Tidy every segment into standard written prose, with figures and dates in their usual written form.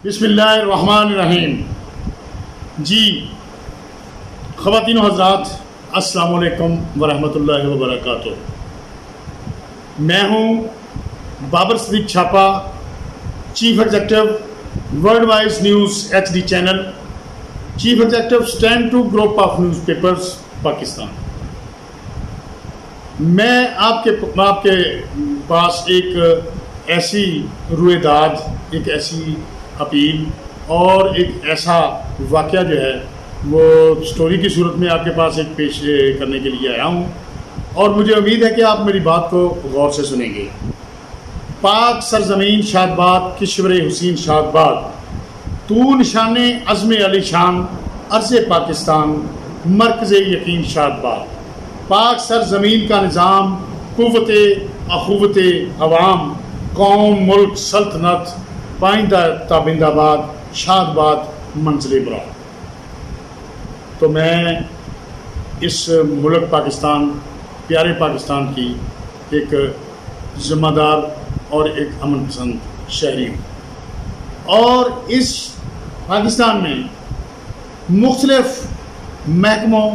بسم اللہ الرحمن الرحیم۔ جی خواتین و حضرات، السلام علیکم ورحمۃ اللہ وبرکاتہ۔ میں ہوں Babar Siddique Chhapa, chief executive world wise news HD channel, chief executive stand to group of news papers Pakistan. میں آپ کے پاس ایک ایسی روئے داد، ایک ایسی اپیل اور ایک ایسا واقعہ جو ہے وہ سٹوری کی صورت میں آپ کے پاس ایک پیش کرنے کے لیے آیا ہوں، اور مجھے امید ہے کہ آپ میری بات کو غور سے سنیں گے۔ پاک سرزمین شادباد، کشور حسین شادباد، تو نشان عزم علی شان، عرض پاکستان، مرکز یقین شادباد۔ پاک سرزمین کا نظام، قوت اخوت عوام، قوم، ملک، سلطنت، پائندہ تابندہ باد، شادباد، منزل برآں۔ تو میں اس ملک پاکستان، پیارے پاکستان کی ایک ذمہ دار اور ایک امن پسند شہری ہوں، اور اس پاکستان میں مختلف محکموں،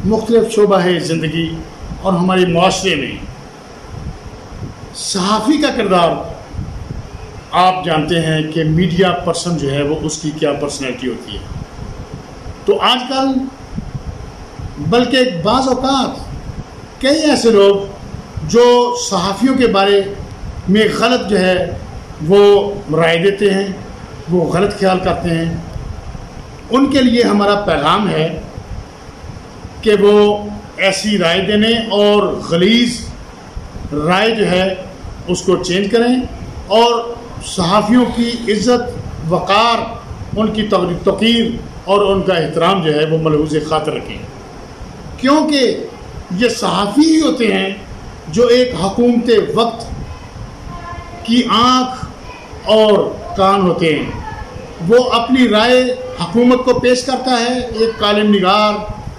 مختلف شعبہ زندگی اور ہمارے معاشرے میں صحافی کا کردار آپ جانتے ہیں کہ میڈیا پرسن جو ہے وہ اس کی کیا پرسنالٹی ہوتی ہے۔ تو آج کل بلکہ بعض اوقات کئی ایسے لوگ جو صحافیوں کے بارے میں غلط جو ہے وہ رائے دیتے ہیں، وہ غلط خیال کرتے ہیں، ان کے لیے ہمارا پیغام ہے کہ وہ ایسی رائے دینے اور غلیظ رائے جو ہے اس کو چینج کریں، اور صحافیوں کی عزت، وقار، ان کی توقیر اور ان کا احترام جو ہے وہ ملحوظ خاطر رکھیں، کیونکہ یہ صحافی ہی ہوتے ہیں جو ایک حکومت وقت کی آنکھ اور کان ہوتے ہیں۔ وہ اپنی رائے حکومت کو پیش کرتا ہے، ایک کالم نگار،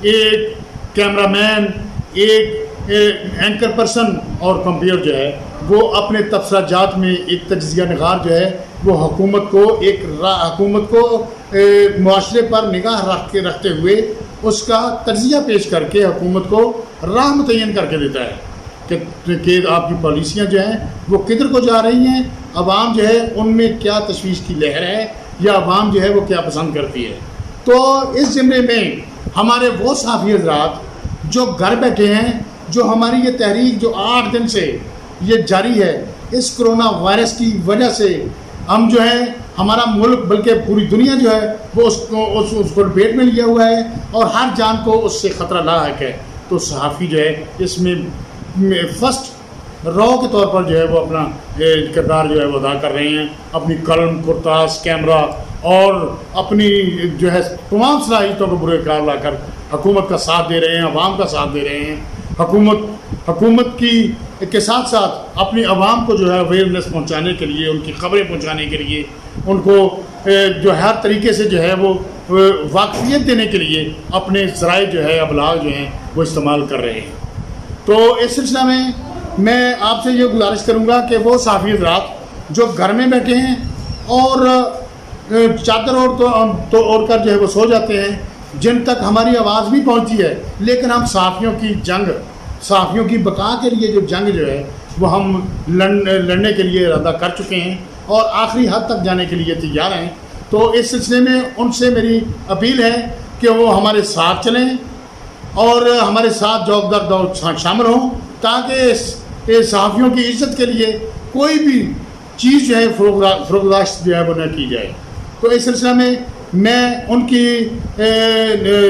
ایک کیمرہ مین، ایک اینکر پرسن اور کمپیوٹر جو ہے وہ اپنے تبصرہ جات میں ایک تجزیہ نگار جو ہے وہ حکومت کو معاشرے پر نگاہ رکھتے ہوئے اس کا تجزیہ پیش کر کے حکومت کو راہ متعین کر کے دیتا ہے کہ آپ کی پالیسیاں جو ہیں وہ کدھر کو جا رہی ہیں، عوام جو ہے ان میں کیا تشویش کی لہر ہے، یا عوام جو ہے وہ کیا پسند کرتی ہے۔ تو اس ضمن میں ہمارے وہ صحافی حضرات جو گھر بیٹھے ہیں، جو ہماری یہ تحریک جو 8 دن سے یہ جاری ہے، اس کرونا وائرس کی وجہ سے ہم جو ہے ہمارا ملک بلکہ پوری دنیا جو ہے وہ اس کو لپیٹ میں لیا ہوا ہے، اور ہر جان کو اس سے خطرہ لاحق ہے۔ تو صحافی جو ہے اس میں فرسٹ رو کے طور پر جو ہے وہ اپنا کردار جو ہے وہ ادا کر رہے ہیں، اپنی قلم، کرتاس، کیمرہ اور اپنی جو ہے تمام صلاحیتوں کو برے کار لا کر حکومت کا ساتھ دے رہے ہیں، عوام کا ساتھ دے رہے ہیں۔ حکومت کے ساتھ ساتھ اپنی عوام کو جو ہے اویئرنیس پہنچانے کے لیے، ان کی خبریں پہنچانے کے لیے، ان کو جو ہر طریقے سے جو ہے وہ واقفیت دینے کے لیے اپنے ذرائع جو ہے ابلاغ جو ہیں وہ استعمال کر رہے ہیں۔ تو اس سلسلہ میں آپ سے یہ گزارش کروں گا کہ وہ صحافی حضرات جو گھر میں بیٹھے ہیں اور چادر اوڑھ کر جو ہے وہ سو جاتے ہیں، جن تک ہماری آواز بھی پہنچی ہے، لیکن ہم صحافیوں کی بقا کے لیے جو جنگ جو ہے وہ ہم لڑنے کے لیے ارادہ کر چکے ہیں اور آخری حد تک جانے کے لیے تیار ہیں۔ تو اس سلسلے میں ان سے میری اپیل ہے کہ وہ ہمارے ساتھ چلیں اور ہمارے ساتھ جوک در دو شامل ہوں، تاکہ صحافیوں کی عزت کے لیے کوئی بھی چیز جو ہے فروغداشت جو ہے وہ نہ کی جائے۔ تو اس سلسلہ میں ان کی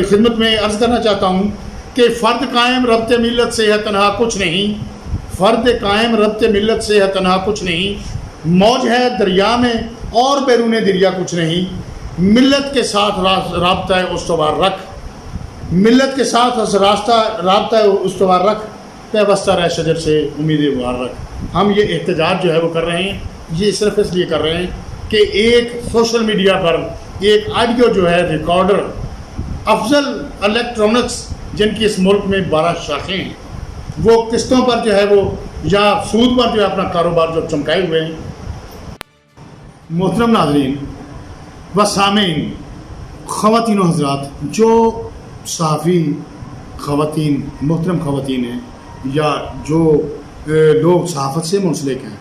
خدمت میں عرض کرنا چاہتا ہوں کہ فرد قائم ربط ملت سے ہے تنہا کچھ نہیں، فرد قائم ربط ملت سے ہے تنہا کچھ نہیں، موج ہے دریا میں اور بیرون دریا کچھ نہیں، ملت کے ساتھ رابطہ استوار رکھ، ملت کے ساتھ رابطہ استوار رکھ، پیوستہ رہ شجر سے امید بہار رکھ۔ ہم یہ احتجاج جو ہے وہ کر رہے ہیں، یہ صرف اس لیے کر رہے ہیں کہ ایک سوشل میڈیا پر ایک آڈیو جو ہے ریکارڈر، افضل الیکٹرانکس جن کی اس ملک میں 12 شاخیں ہیں، وہ قسطوں پر جو ہے وہ یا سود پر جو ہے اپنا کاروبار جو چمکائے ہوئے ہیں۔ محترم ناظرین، و سامعین، خواتین و حضرات، جو صحافی خواتین، محترم خواتین ہیں یا جو لوگ صحافت سے منسلک ہیں،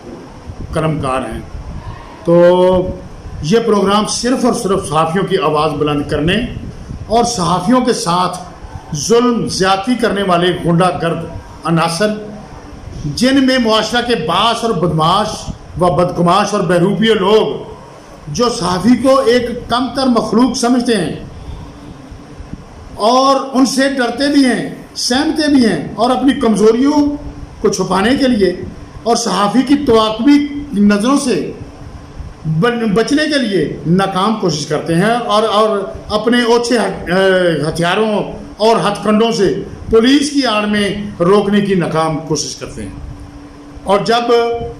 قلم کار ہیں، تو یہ پروگرام صرف اور صرف صحافیوں کی آواز بلند کرنے اور صحافیوں کے ساتھ ظلم زیادتی کرنے والے غنڈہ گرد عناصر، جن میں معاشرہ کے باعث اور بدماش و بدگماش اور بہروپیے لوگ جو صحافی کو ایک کم تر مخلوق سمجھتے ہیں اور ان سے ڈرتے بھی ہیں، سہمتے بھی ہیں، اور اپنی کمزوریوں کو چھپانے کے لیے اور صحافی کی توقعی نظروں سے بچنے کے لیے ناکام کوشش کرتے ہیں اور اپنے اوچھے ہتھیاروں اور ہتھ کنڈوں سے پولیس کی آڑ میں روکنے کی ناکام کوشش کرتے ہیں، اور جب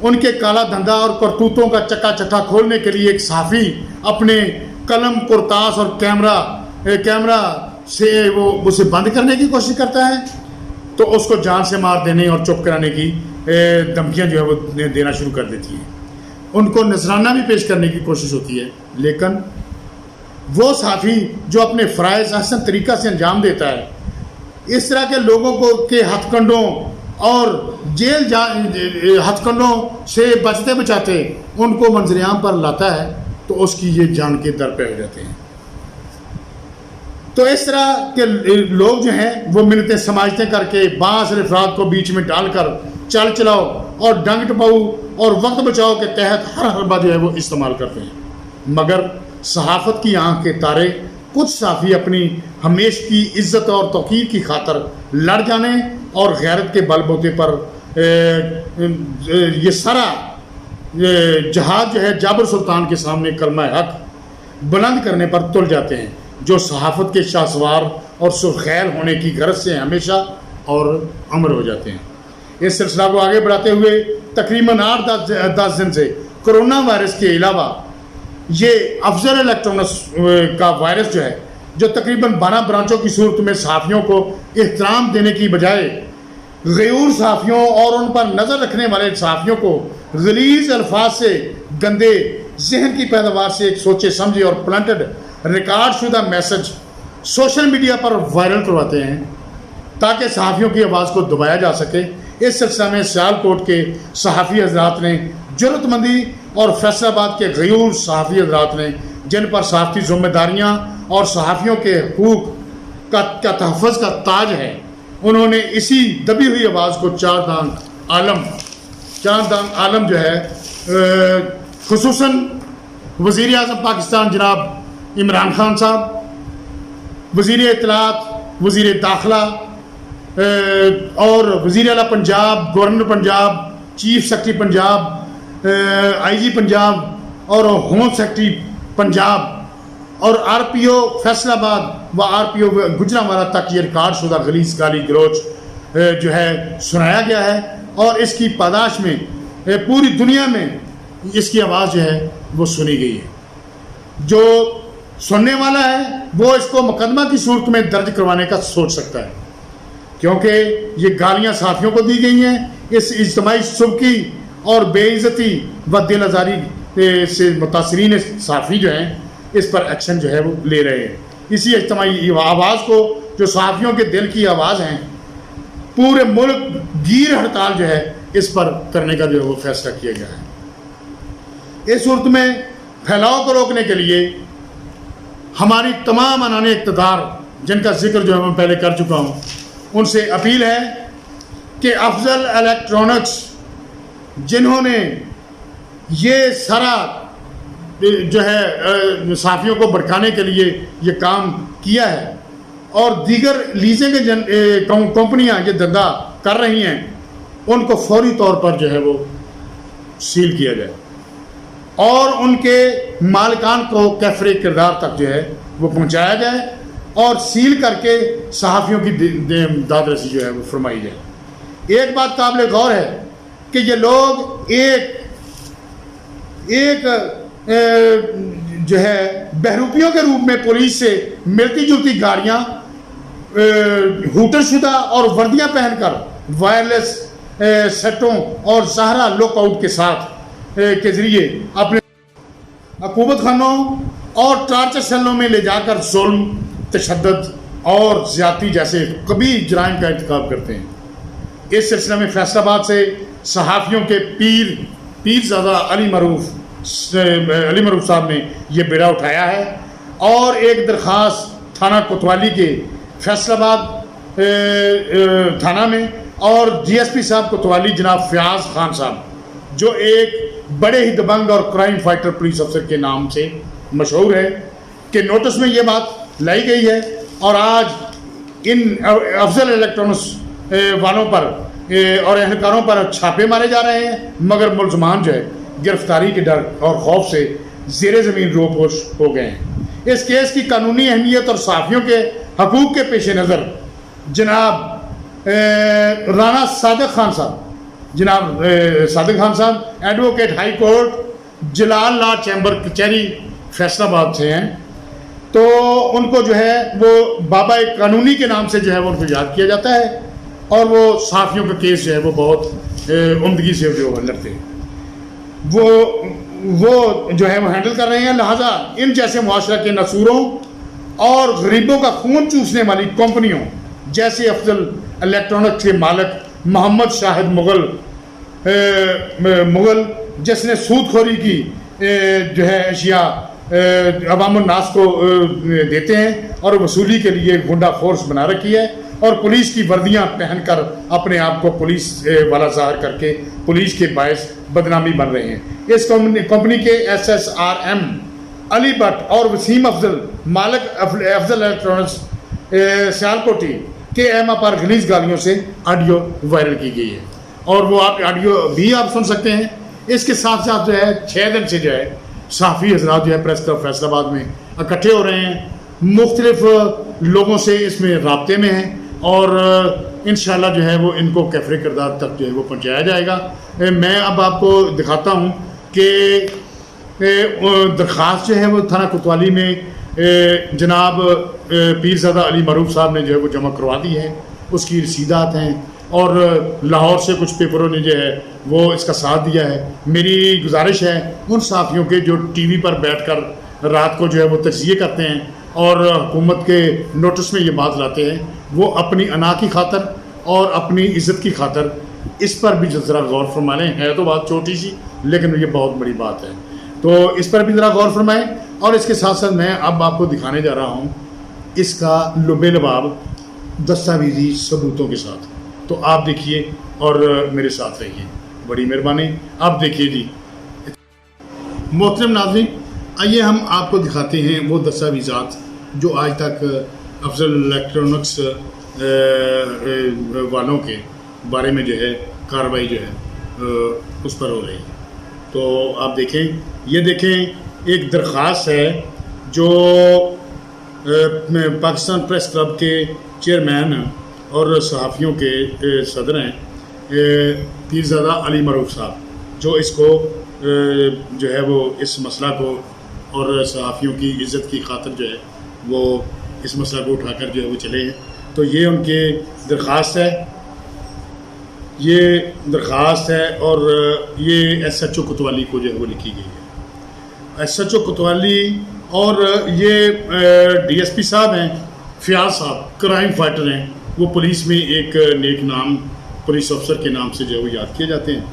ان کے کالا دھندا اور کرتوتوں کا چکا چکا کھولنے کے لیے ایک صحافی اپنے قلم کرتاس اور کیمرہ سے وہ اسے بند کرنے کی کوشش کرتا ہے تو اس کو جان سے مار دینے اور چپ کرانے کی دھمکیاں جو ہے وہ دینا شروع کر دیتی ہیں، ان کو نذرانہ بھی پیش کرنے کی کوشش ہوتی ہے۔ لیکن وہ صحافی جو اپنے فرائض احسن طریقہ سے انجام دیتا ہے، اس طرح کے لوگوں کو کے ہتھ کنڈوں اور ہتھ کنڈوں سے بچتے بچاتے ان کو منظر عام پر لاتا ہے تو اس کی یہ جان کے در پہ ہو جاتے ہیں۔ تو اس طرح کے لوگ جو ہیں وہ منتیں سماجتیں کر کے باعث افراد کو بیچ میں ڈال کر چال چلاؤ اور ڈنگ ٹپاؤ اور وقت بچاؤ کے تحت ہر حربہ جو ہے وہ استعمال کرتے ہیں، مگر صحافت کی آنکھ کے تارے کچھ صحافی اپنی ہمیش کی عزت اور توقیر کی خاطر لڑ جانے اور غیرت کے بل بوتے پر یہ سارا جہاد جو ہے جابر سلطان کے سامنے کلمہ حق بلند کرنے پر تل جاتے ہیں، جو صحافت کے شاہ سوار اور سرخیل ہونے کی غرض سے ہمیشہ اور امر ہو جاتے ہیں۔ اس سلسلہ کو آگے بڑھاتے ہوئے تقریباً 8-10 دن سے کرونا وائرس کے علاوہ یہ افضل الیکٹرانکس کا وائرس جو ہے، جو تقریباً 12 برانچوں کی صورت میں صحافیوں کو احترام دینے کی بجائے غیور صحافیوں اور ان پر نظر رکھنے والے صحافیوں کو غلیظ الفاظ سے گندے ذہن کی پیداوار سے ایک سوچے سمجھے اور پلانٹڈ ریکارڈ شدہ میسج سوشل میڈیا پر وائرل کرواتے ہیں تاکہ صحافیوں کی آواز کو دبایا جا سکے۔ اس سلسلہ میں سیالکوٹ کے صحافی حضرات نے جرأت مندی اور فیصل آباد کے غیور صحافی حضرات نے، جن پر صحافتی ذمہ داریاں اور صحافیوں کے حقوق کا تحفظ کا تاج ہے، انہوں نے اسی دبی ہوئی آواز کو چار دانگ عالم جو ہے خصوصاً وزیر اعظم پاکستان جناب عمران خان صاحب، وزیر اطلاعات، وزیر داخلہ اور وزیر اعلیٰ Punjab, governor Punjab, chief secretary Punjab, I G Punjab اور ہوم سیکرٹری پنجاب اور آر پی او فیصل آباد و آر پی او گجرانوالہ تک یہ ریکارڈ شدہ غلیظ گالی گلوچ جو ہے سنایا گیا ہے، اور اس کی پاداش میں پوری دنیا میں اس کی آواز جو ہے وہ سنی گئی ہے۔ جو سننے والا ہے وہ اس کو مقدمہ کی صورت میں درج کروانے کا سوچ سکتا ہے، کیونکہ یہ گالیاں صحافیوں کو دی گئی ہیں۔ اس اجتماعی سبکی اور بے عزتی و دل آزاری سے متاثرین صحافی جو ہیں اس پر ایکشن جو ہے وہ لے رہے ہیں۔ اسی اجتماعی آواز کو جو صحافیوں کے دل کی آواز ہیں، پورے ملک گیر ہڑتال جو ہے اس پر کرنے کا جو ہے وہ فیصلہ کیا گیا ہے۔ اس صورت میں پھیلاؤ کو روکنے کے لیے ہماری تمام عنان اقتدار، جن کا ذکر جو ہے میں پہلے کر چکا ہوں، ان سے اپیل ہے کہ افضل الیکٹرانکس جنہوں نے یہ سارا جو ہے صحافیوں کو بھڑکانے کے لیے یہ کام کیا ہے اور دیگر لیزیں کے کمپنیاں یہ دھندا کر رہی ہیں، ان کو فوری طور پر جو ہے وہ سیل کیا جائے اور ان کے مالکان کو کیفر کردار تک جو ہے وہ پہنچایا جائے اور سیل کر کے صحافیوں کی داد رسی جو ہے وہ فرمائی جائے۔ ایک بات قابل غور ہے کہ یہ لوگ ایک جو ہے بہروپیوں کے روپ میں پولیس سے ملتی جلتی گاڑیاں ہوٹر شدہ اور وردیاں پہن کر وائرلیس سیٹوں اور ظاہرہ لک آؤٹ کے ساتھ کے ذریعے اپنے حکومت خانوں اور ٹارچر سیلوں میں لے جا کر ظلم، تشدد اور زیادتی جیسے کبھی جرائم کا ارتکاب کرتے ہیں۔ اس سلسلے میں فیصل آباد سے صحافیوں کے پیرزادہ علی معروف صاحب نے یہ بیڑا اٹھایا ہے، اور ایک درخواست تھانہ کوتوالی کے فیصل آباد تھانہ میں اور ڈی ایس پی صاحب کوتوالی جناب فیاض خان صاحب، جو ایک بڑے ہی دبنگ اور کرائم فائٹر پولیس افسر کے نام سے مشہور ہے، کہ نوٹس میں یہ بات لائی گئی ہے، اور آج ان افضل الیکٹرانکس والوں پر اور اہلکاروں پر چھاپے مارے جا رہے ہیں، مگر ملزمان جو ہے گرفتاری کے ڈر اور خوف سے زیر زمین روپوش ہو گئے ہیں۔ اس کیس کی قانونی اہمیت اور صحافیوں کے حقوق کے پیش نظر جناب رانا صادق خان صاحب ایڈوکیٹ ہائی کورٹ جلال لا چیمبر کچہری فیصل آباد سے ہیں، تو ان کو جو ہے وہ بابا قانونی کے نام سے جو ہے وہ ان کو یاد کیا جاتا ہے، اور وہ صحافیوں کا کیس جو ہے وہ بہت عمدگی سے جو لڑتے ہیں، وہ جو ہے وہ ہینڈل کر رہے ہیں۔ لہٰذا ان جیسے معاشرہ کے نصوروں اور غریبوں کا خون چوسنے والی کمپنیوں جیسے افضل الیکٹرانکس کے مالک محمد شاہد مغل جس نے سود خوری کی جو ہے اشیاء عوام الناس کو دیتے ہیں اور وصولی کے لیے گنڈا فورس بنا رکھی ہے، اور پولیس کی وردیاں پہن کر اپنے آپ کو پولیس والا ظاہر کر کے پولیس کے باعث بدنامی بن رہے ہیں۔ اس کمپنی کے SSRM علی بٹ اور وسیم افضل مالک افضل الیکٹرانکس سیالکوٹی کے ایما پر غلیظ گالیوں سے آڈیو وائرل کی گئی ہے، اور وہ آپ آڈیو بھی آپ سن سکتے ہیں۔ اس کے ساتھ ساتھ جو ہے 6 دن سے جو ہے صحافی حضرات جو ہے پریس کلب فیصل آباد میں اکٹھے ہو رہے ہیں، مختلف لوگوں سے اس میں رابطے میں ہیں، اور انشاءاللہ جو ہے وہ ان کو کیفر کردار تک جو ہے وہ پہنچایا جائے گا۔ میں اب آپ کو دکھاتا ہوں کہ درخواست جو ہے وہ تھانہ کوتوالی میں جناب پیرزادہ علی معروف صاحب نے جو ہے وہ جمع کروا دی ہے، اس کی رسیدات ہیں، اور لاہور سے کچھ پیپروں نے جو ہے وہ اس کا ساتھ دیا ہے۔ میری گزارش ہے ان صحافیوں کے جو ٹی وی پر بیٹھ کر رات کو جو ہے وہ تجزیے کرتے ہیں اور حکومت کے نوٹس میں یہ بات لاتے ہیں، وہ اپنی انا کی خاطر اور اپنی عزت کی خاطر اس پر بھی ذرا غور فرما لیں۔ ہے تو بات چھوٹی سی لیکن یہ بہت بڑی بات ہے، تو اس پر بھی ذرا غور فرمائیں۔ اور اس کے ساتھ ساتھ میں اب آپ کو دکھانے جا رہا ہوں اس کا لبے لباب دستاویزی ثبوتوں کے ساتھ، تو آپ دیکھیے اور میرے ساتھ رہیے، بڑی مہربانی۔ آپ دیکھیے جی محترم ناظرین، آئیے ہم آپ کو دکھاتے ہیں وہ دستاویزات جو آج تک افضل الیکٹرانکس والوں کے بارے میں جو ہے کارروائی جو ہے اس پر ہو رہی ہے۔ تو آپ دیکھیں، یہ دیکھیں ایک درخواست ہے جو پاکستان پریس کلب کے چیئرمین اور صحافیوں کے صدر ہیں پیرزادہ علی معروف صاحب، جو اس کو جو ہے وہ اس مسئلہ کو اور صحافیوں کی عزت کی خاطر جو ہے وہ اس مسئلہ کو اٹھا کر جو ہے وہ چلے ہیں۔ تو یہ ان کے درخواست ہے، اور یہ SHO کوتوالی کو جو ہے وہ لکھی گئی ہے۔ SHO کوتوالی اور یہ DSP صاحب ہیں فیاض صاحب، کرائم فائٹر ہیں، وہ پولیس میں ایک نیک نام پولیس افسر کے نام سے جو ہے وہ یاد کیے جاتے ہیں۔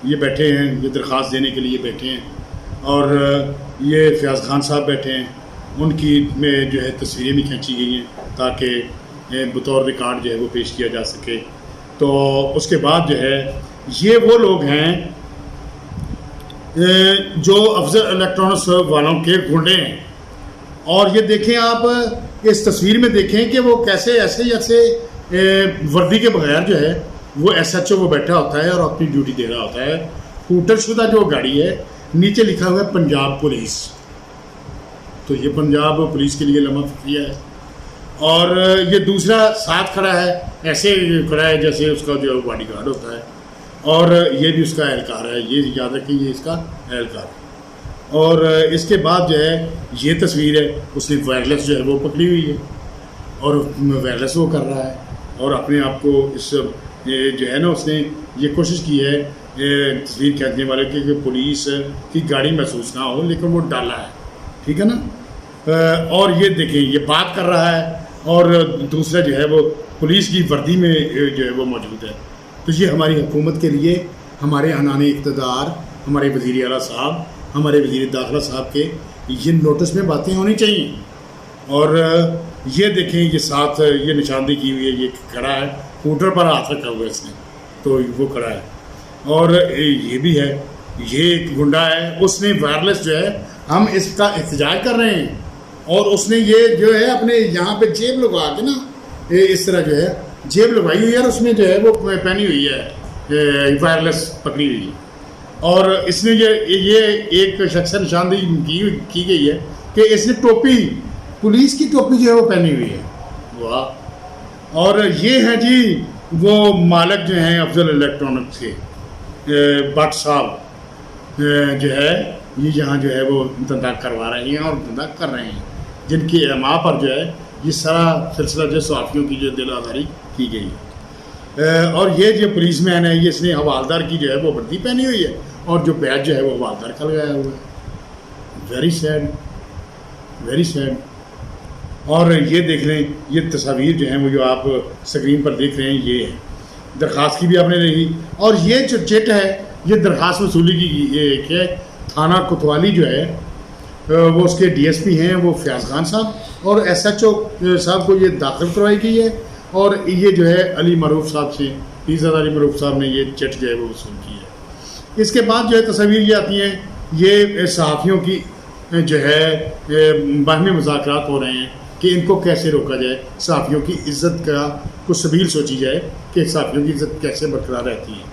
یہ بیٹھے ہیں، یہ درخواست دینے کے لیے بیٹھے ہیں، اور یہ فیاض خان صاحب بیٹھے ہیں، ان کی میں جو ہے تصویریں بھی کھینچی گئی ہیں تاکہ بطور ریکارڈ جو ہے وہ پیش کیا جا سکے۔ تو اس کے بعد جو ہے یہ وہ لوگ ہیں جو افضل الیکٹرانکس والوں کے گنڈے ہیں، اور یہ دیکھیں آپ اس تصویر میں دیکھیں کہ وہ کیسے ایسے وردی کے بغیر جو ہے وہ SHO وہ بیٹھا ہوتا ہے اور اپنی ڈیوٹی دے رہا ہوتا ہے۔ ہوٹل شدہ جو گاڑی ہے، نیچے لکھا ہوا ہے پنجاب پولیس، تو یہ پنجاب پولیس کے لیے لمحہ فخریہ ہے۔ اور یہ دوسرا ساتھ کھڑا ہے، ایسے کھڑا ہے جیسے اس کا جو باڈی گارڈ ہوتا ہے، اور یہ بھی اس کا اہلکار ہے، یہ یاد رکھیں یہ اس کا اہلکار ہے۔ اور اس کے بعد جو ہے یہ تصویر ہے، اس نے وائرلیس جو ہے وہ پکڑی ہوئی ہے اور وائرلیس وہ کر رہا ہے، اور اپنے آپ کو اس جو ہے نا اس نے یہ کوشش کی ہے تصویر کھینچنے والے کی کہ پولیس کی گاڑی محسوس نہ ہو، لیکن وہ ڈالا ہے، ٹھیک ہے نا. اور یہ دیکھیں یہ بات کر رہا ہے اور دوسرا جو ہے وہ پولیس کی وردی میں جو ہے وہ موجود ہے. تو یہ ہماری حکومت کے لیے، ہمارے عنان اقتدار، ہمارے وزیر اعلیٰ صاحب، ہمارے وزیر داخلہ صاحب کے یہ نوٹس میں باتیں ہونی چاہیے. اور یہ دیکھیں یہ ساتھ یہ نشاندہی کی ہوئی ہے، یہ کھڑا ہے اسکوٹر پر ہاتھ رکھا ہوا ہے اس نے، تو وہ کھڑا ہے. اور یہ بھی ہے، یہ ایک گنڈا ہے، اس نے وائرلیس جو ہے، ہم اس کا احتجاج کر رہے ہیں اور اس نے یہ جو ہے اپنے یہاں پہ جیب لگا کے نا اس طرح جو ہے جیب لگائی ہوئی ہے اور اس میں جو ہے وہ پہنی ہوئی ہے وائرلیس پکڑی ہوئی ہے. اور اس نے یہ ایک شخص نشاندہی کی گئی ہے کہ اس نے ٹوپی، پولیس کی ٹوپی جو ہے وہ پہنی ہوئی ہے. واہ. اور یہ ہیں جی وہ مالک جو ہیں افضل الیکٹرانکس کے بٹ صاحب جو ہے یہ یہاں جو ہے وہ دھندا کروا رہے ہیں اور دھندا کر رہے ہیں، جن کی اعماء پر جو ہے یہ سارا سلسلہ جو صحافیوں کی جو دل آزاری کی گئی ہے. اور یہ جو پولیس مین ہے، یہ اس نے حوالدار کی جو ہے وہ وردی پہنی ہوئی ہے اور جو بیج جو ہے وہ حوالدار کا لگایا ہوا ہے. Very sad, very sad. اور یہ دیکھ لیں یہ تصاویر جو ہیں وہ جو آپ اسکرین پر دیکھ رہے ہیں، یہ ہے درخواست کی بھی آپ نے دیکھی. اور یہ جو چٹ ہے یہ درخواست وصولی کی ایک ہے. تھانہ کوتوالی جو ہے وہ اس کے ڈی ایس پی ہیں وہ فیاض خان صاحب، اور ایس ایچ او صاحب کو یہ داخل کروائی گئی ہے. اور یہ جو ہے علی معروف صاحب سے، پیرزادہ علی معروف صاحب نے یہ چٹ جو ہے وہ وصول کی ہے. اس کے بعد جو ہے تصاویر یہ آتی ہیں، یہ صحافیوں کی جو ہے باہمی مذاکرات ہو رہے ہیں کہ ان کو کیسے روکا جائے، صحافیوں کی عزت کا کچھ سبیل سوچی جائے کہ صحافیوں کی عزت کیسے برقرار رہتی ہے.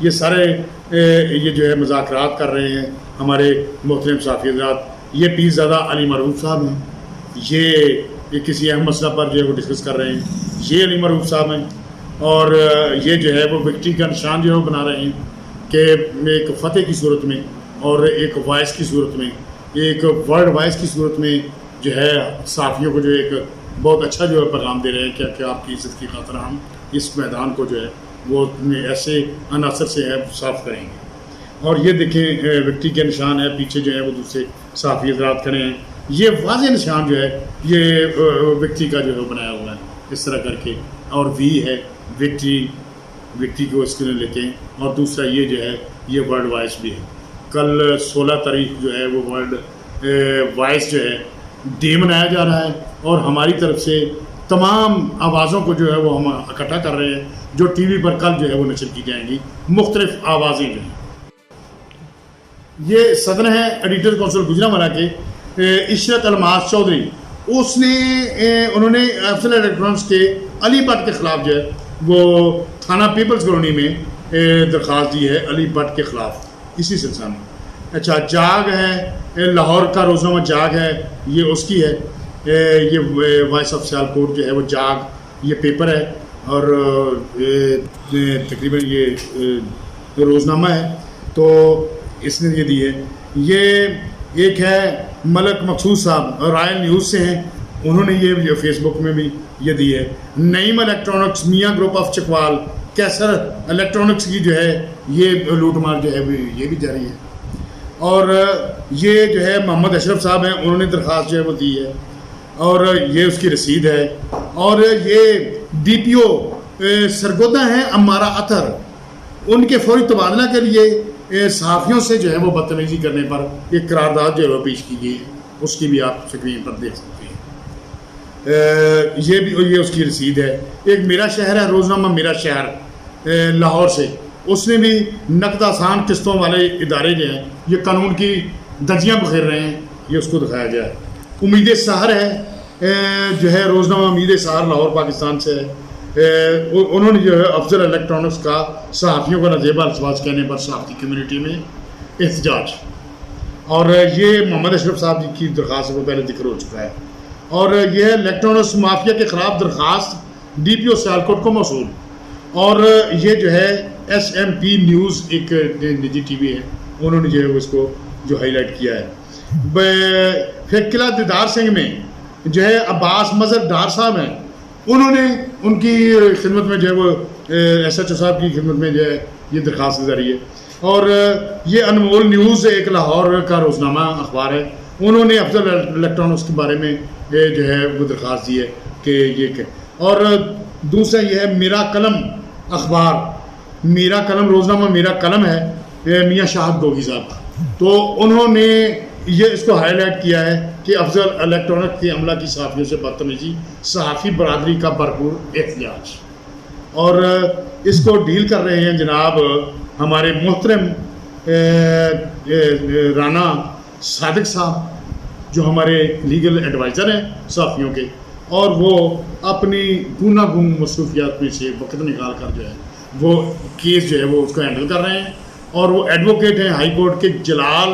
یہ سارے یہ جو ہے مذاکرات کر رہے ہیں ہمارے محترم صحافی حضرات. یہ پیرزادہ علی معروف صاحب ہیں، یہ کسی اہم مسئلہ پر جو ہے وہ ڈسکس کر رہے ہیں. یہ علی معروف صاحب ہیں اور یہ جو ہے وہ وکٹری کا نشان جو ہے وہ بنا رہے ہیں کہ ایک فتح کی صورت میں اور ایک وائس کی صورت میں، ایک ورلڈ وائس کی صورت میں جو ہے صحافیوں کو جو ایک بہت اچھا جو ہے پیغام دے رہے ہیں کہ آپ کی عزت کی خاطر ہم اس میدان کو جو ہے وہ ایسے عناصر سے ہے صاف کریں گے. اور یہ دیکھیں وکٹری کے نشان ہے، پیچھے جو ہے وہ دوسرے صحافی حضرات کھڑے ہیں. یہ واضح نشان جو ہے یہ وکٹری کا جو ہے بنایا ہوا ہے اس طرح کر کے، اور وی ہے وکٹری کو اس کے لیتے ہیں. اور دوسرا یہ جو ہے یہ ورلڈ وائس بھی ہے. کل 16 تاریخ جو ہے وہ ورلڈ وائس جو ہے ڈے منایا جا رہا ہے اور ہماری طرف سے تمام آوازوں کو جو ہے وہ ہم اکٹھا کر رہے ہیں جو ٹی وی پر کل جو ہے وہ نشر کی جائیں گی، مختلف آوازیں جو ہیں. یہ صدر ہیں ایڈیٹر کونسل گوجرانوالہ کے عشرت الماس چودھری. انہوں نے افضل الیکٹرانکس کے علی بٹ کے خلاف جو ہے وہ تھانہ پیپلز کالونی میں درخواست دی ہے علی بٹ کے خلاف اسی سلسلہ میں. اچھا جاگ ہے، لاہور کا روزنامہ جاگ ہے، یہ اس کی ہے. یہ وائس آف سیالکوٹ جو ہے وہ جاگ یہ پیپر ہے اور تقریباً یہ روزنامہ ہے، تو اس نے یہ دی ہے. یہ ایک ہے ملک مقصود صاحب رائل نیوز سے ہیں، انہوں نے یہ فیس بک میں بھی یہ دی ہے. نعیم الیکٹرانکس میاں گروپ آف چکوال کیسر الیکٹرانکس کی جو ہے یہ لوٹ مار جو ہے یہ بھی جاری ہے. اور یہ جو ہے محمد اشرف صاحب ہیں، انہوں نے درخواست جو ہے وہ دی ہے اور یہ اس کی رسید ہے. اور یہ ڈی پی او سرگودا ہیں امارہ اطہر، ان کے فوری تبادلہ کے لیے صحافیوں سے جو ہے وہ بدتمیزی کرنے پر ایک قرارداد جو ہے وہ پیش کی گئی ہے، اس کی بھی آپ سکرین پر دیکھ سکتے ہیں. یہ اس کی رسید ہے. ایک میرا شہر ہے روزنامہ میرا شہر لاہور سے، اس نے بھی نقد آسان قسطوں والے ادارے جو ہیں یہ قانون کی دھجیاں بکھیر رہے ہیں، یہ اس کو دکھایا گیا ہے. امید سحر ہے جو ہے روزنامہ امید سحر لاہور پاکستان سے ہے، انہوں نے جو ہے افضل الیکٹرانکس کا صحافیوں کو نازیبا الفاظ کہنے پر صحافتی کمیونٹی میں احتجاج. اور یہ محمد اشرف صاحب جی کی درخواست کو پہلے ذکر ہو چکا ہے. اور یہ الیکٹرانکس مافیا کے خلاف درخواست ڈی پی او سیالکوٹ کو موصول. اور یہ جو ہے ایس ایم پی نیوز ایک نجی ٹی وی ہے، انہوں نے جو ہے اس کو جو ہائی لائٹ کیا ہے. پھر قلعہ دیدار سنگھ میں جو ہے عباس مظہر ڈار صاحب ہیں، انہوں نے ان کی خدمت میں جو ہے وہ ایس ایچ او صاحب کی خدمت میں جو ہے یہ درخواست کے ذریعے. اور یہ انمول نیوز ایک لاہور کا روزنامہ اخبار ہے, انہوں نے افضل الیکٹرانکس کے بارے میں جو ہے وہ درخواست دی ہے کہ یہ. اور دوسرا یہ ہے میرا قلم اخبار, میرا قلم روزنامہ میرا قلم ہے میاں شاہد دوگی صاحب, تو انہوں نے یہ اس کو ہائی لائٹ کیا ہے کہ افضل الیکٹرانک کے عملہ کی صحافیوں سے بدتمیزی, صحافی برادری کا بھرپور احتجاج. اور اس کو ڈیل کر رہے ہیں جناب ہمارے محترم رانا صادق صاحب جو ہمارے لیگل ایڈوائزر ہیں صحافیوں کے, اور وہ اپنی گوناگون مصروفیات میں سے وقت نکال کر جو ہے وہ کیس جو ہے وہ اس کو ہینڈل کر رہے ہیں. اور وہ ایڈوکیٹ ہیں ہائی کورٹ کے جلال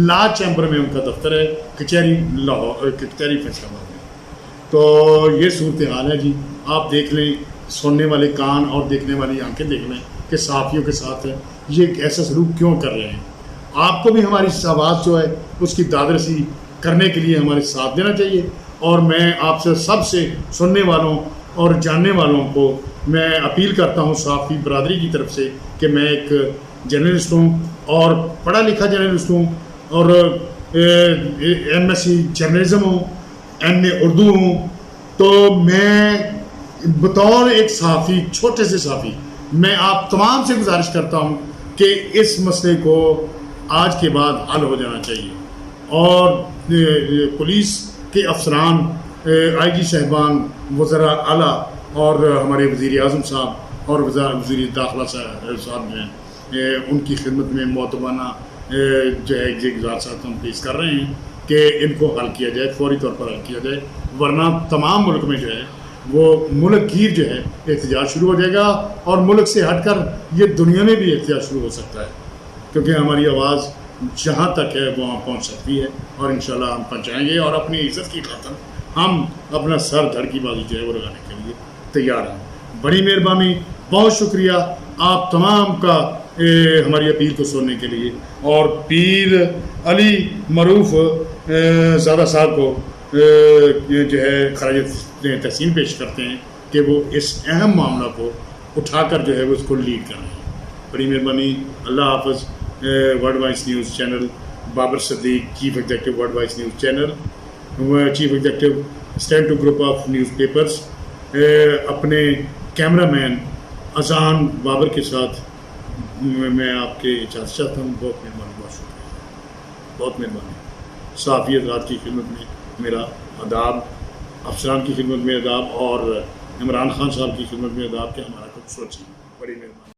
لا چیمبر میں ان کا دفتر ہے, کچہری لاہور, کچہری فیصلہ آباد میں. تو یہ صورتحال ہے جی, آپ دیکھ لیں, سننے والے کان اور دیکھنے والی آنکھیں دیکھ لیں کہ صحافیوں کے ساتھ یہ ایسا سلوک کیوں کر رہے ہیں. آپ کو بھی ہماری آواز جو ہے اس کی داد رسی کرنے کے لیے ہمارے ساتھ دینا چاہیے. اور میں آپ سے سب سے سننے والوں اور جاننے والوں کو میں اپیل کرتا ہوں صحافی برادری کی طرف سے کہ میں ایک جرنلسٹ ہوں اور پڑھا لکھا جرنلسٹ ہوں اور MSc جرنلزم ہوں, MA اردو ہوں. تو میں بطور ایک صحافی, چھوٹے سے صحافی, میں آپ تمام سے گزارش کرتا ہوں کہ اس مسئلے کو آج کے بعد حل ہو جانا چاہیے. اور پولیس کے افسران, IG صاحبان, وزراء اعلیٰ اور ہمارے وزیر اعظم صاحب اور وزیر داخلہ صاحب جو ہیں ان کی خدمت میں معتبانہ جو ہے یہ گزارشات ہم پیش کر رہے ہیں کہ ان کو حل کیا جائے, فوری طور پر حل کیا جائے, ورنہ تمام ملک میں جو ہے وہ ملک گیر جو ہے احتجاج شروع ہو جائے گا. اور ملک سے ہٹ کر یہ دنیا میں بھی احتجاج شروع ہو سکتا ہے, کیونکہ ہماری آواز جہاں تک ہے وہاں پہنچ سکتی ہے اور انشاءاللہ ہم پہنچائیں گے. اور اپنی عزت کی خاطر ہم اپنا سر دھڑ کی بازی جو ہے وہ لگانے کے لیے تیار ہیں. بڑی مہربانی, بہت شکریہ آپ تمام کا ہماری اپیل کو سننے کے لیے. اور پیر علی معروف زادہ صاحب کو جو ہے خراج تحسین پیش کرتے ہیں کہ وہ اس اہم معاملہ کو اٹھا کر جو ہے وہ اس کو لیڈ کر رہے ہیں. بڑی مہربانی, اللہ حافظ. World voice news channel, Babar Siddique, chief executive world voice news channel, chief executive stand to group of newspapers, اپنے کیمرہ مین اذان بابر کے ساتھ میں آپ کے اجازت چاہتا ہوں. بہت مہربانی, بہت شکریہ, بہت مہربانی. صحافی حضرات کی خدمت میں میرا آداب, افسران کی خدمت میں آداب, اور عمران خان صاحب کی خدمت میں آداب کہ ہمارا کچھ سوچیں. بڑی مہربانی.